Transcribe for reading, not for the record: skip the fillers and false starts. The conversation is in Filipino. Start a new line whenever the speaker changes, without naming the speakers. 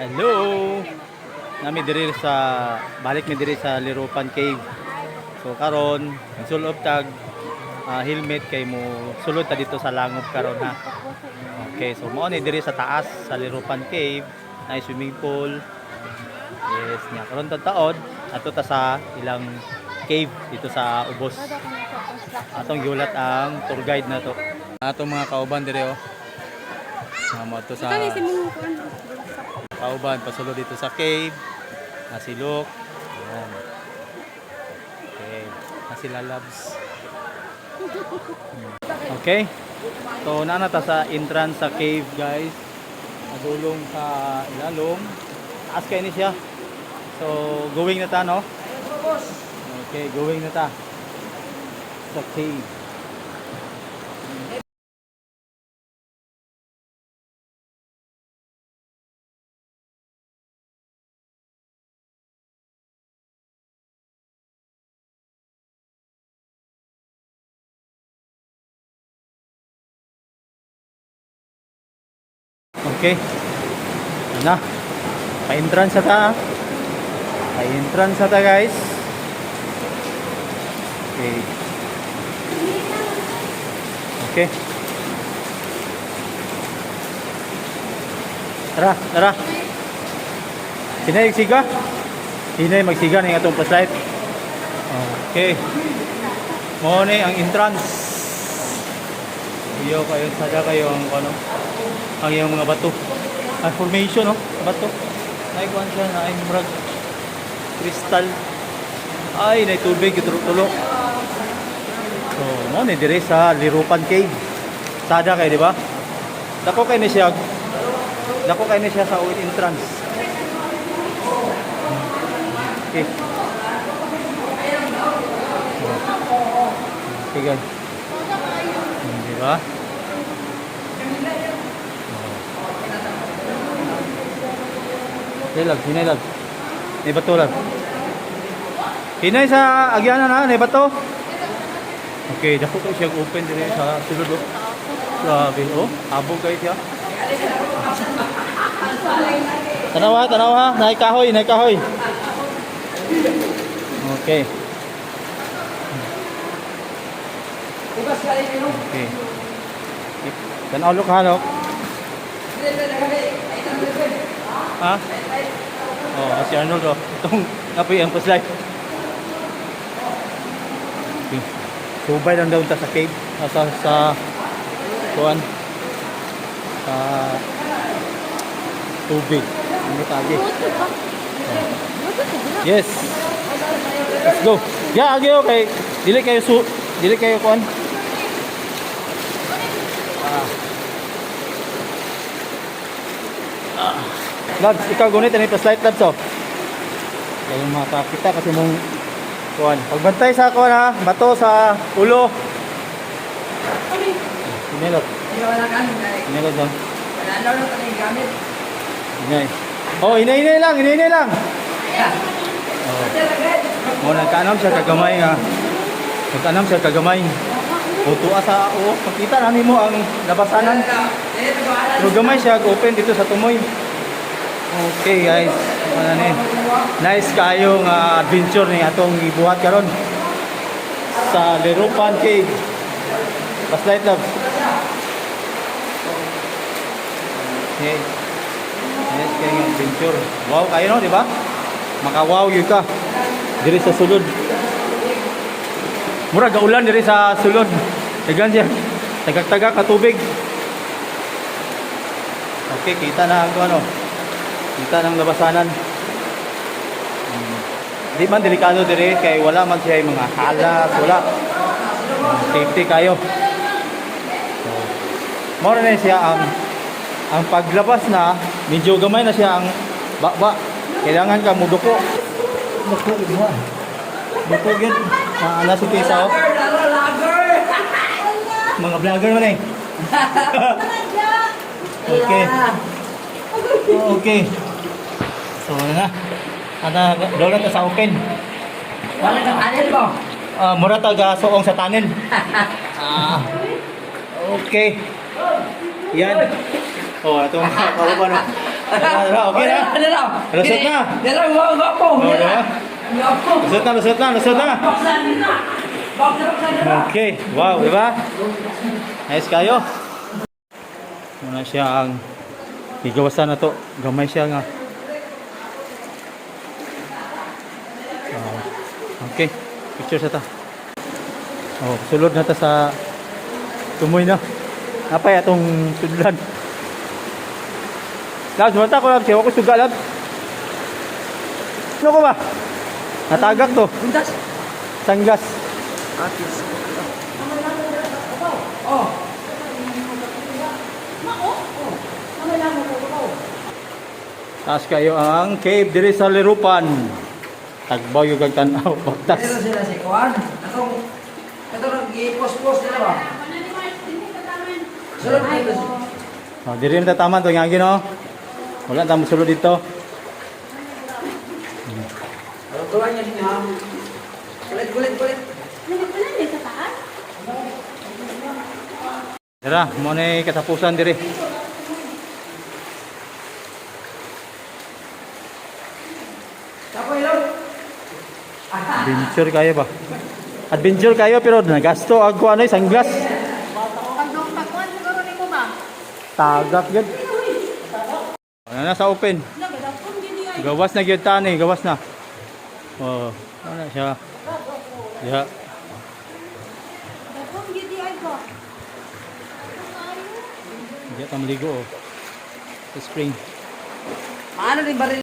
Hello. Nami diri sa balik mi diri sa Lirupan Cave. So karon sulod tag helmet kay mo sulod ta dito sa langob karon ha. Okay, so mo ni diri sa taas sa Lirupan Cave, na swimming pool. Yes, nya karon taod ato ta sa ilang cave dito sa Ubos. Atong giulat ang tour guide na to. Atong mga kauban diri oh. Sama to sa kauban pasulod dito sa cave. Nasilok. Ayan. Okay. Nasilalabs. Okay. So naana ta sa entrance sa cave, guys. Nadulong sa ilalom. Taas kay ni siya. So going na ta no. Okay, going na ta sa cave. Okay. Na. Pa-entrance ta. Pa-entrance ta, guys. Okay. Okay. Tara, tara. Sinay magsiga? Sinay magsiga ng atong flashlight. Okay. Mo ni ang entrance. Iyo kayo sada kayo ang ano? Ang iyong mga bato. Formation no, bato. Naikuan siya na ay murag crystal. Ay, nay tubig tulo-tulo. So, mo ni dire sa Lirupan Cave. Sada kay di ba? Dako kay ni siya. Dako kay ni siya sa ulit entrance. Okay. Okay, guys. Di ba? Hinay lag. May bato lag. Hinay sa agyanan na, may bato. Okay, dako ko siya open dire sa sulod. Grabe oh, abog kay siya. Tanawa, naay kahoy. Okay. Okay. Tanaw lo ka. Ha? Oh, si Arnold oh. Itong napoy ang flashlight. Okay. Subay lang daw ta sa cave. Sa kuan. Sa tubig. Ano tagi? Oh. Yes. Let's go. Ya, agyo kay dili kayo kuan. Labs, ikaw gunit ani flashlight labs oh. Kayo makakita kasi mong kuan. Pagbantay sa kuan ha, bato sa ulo. Inelot. Inelot lang. Inay. Oh, inay lang. Oh. Oh, nagkaanam siya kagamay nga. Tuwa sa makita na nimo ang labasanan. Pero gamay siya open dito sa tumoy. Okay guys, nice kayong adventure ni atong ibuhat karon sa Lirupan Cave. Flashlight love. Okay. Nice kayong adventure. Wow kayo no, di ba? Maka-wow yun ka. Diri sa sulod. Mura gaulan diri sa sulod. Dagan siya. Tagag-tagag ka tubig. Okay, kita na ang ano. Kita ng labasanan. Di man delikado dire kay wala man siya mga halas, wala. Safety kayo. So, more na siya ang paglabas na medyo gamay na siya ang baba. Kailangan ka muduko. Duko gid. Ana si Tisa oh. Mga vlogger man eh. Okay. Okay. So na. Ada doon ta sa open.
Wala ka tunnel mo.
Mura taga suong sa tunnel. Okay. Yan. Oh, atong kauban. Okay na?
Ano raw?
Lusot na.
Dala, gwapo.
Oh, diba?
Gwapo.
Lusot na, lusot na, lusot na.
Baksan na. Baksan na.
Okay, wow, di ba? Nice kayo. Muna siya ang igawasan na to. Gamay siya nga. Okay, picture sa ta. Oh, sulod na ta sa tumoy na. Napay atong tudlan. Labs, mata ko lang siya. Ako suga, Labs. Ano ko ba? Natagak to.
Buntas.
Sanglas.
Atis. Oh.
Taas kayo ang cave diri sa Lirupan. Tagbaw yung kagtanaw. Baktas.
Pero sila si Kuan. Ito nag-i-post-post nila ba? Sulod na ito.
Oh, diri na tataman to nga gino. Wala tamo sulod dito.
Tuwan niya din ha. Kulit.
Tara, mo na katapusan diri.
Tapo ilaw.
Adventure kayo ba? Adventure kayo pero nagasto ako ano sanglas.
Pagkuhan siguro ni ko ba?
Tagak gud. Ano na sa open?
Nagadapon gini ay.
Gawas na gyud tani, gawas na. Oh, ano siya? Ya.
Dapon gini ay ko.
Diya ta maligo oh. Sa spring.
Ano din baril?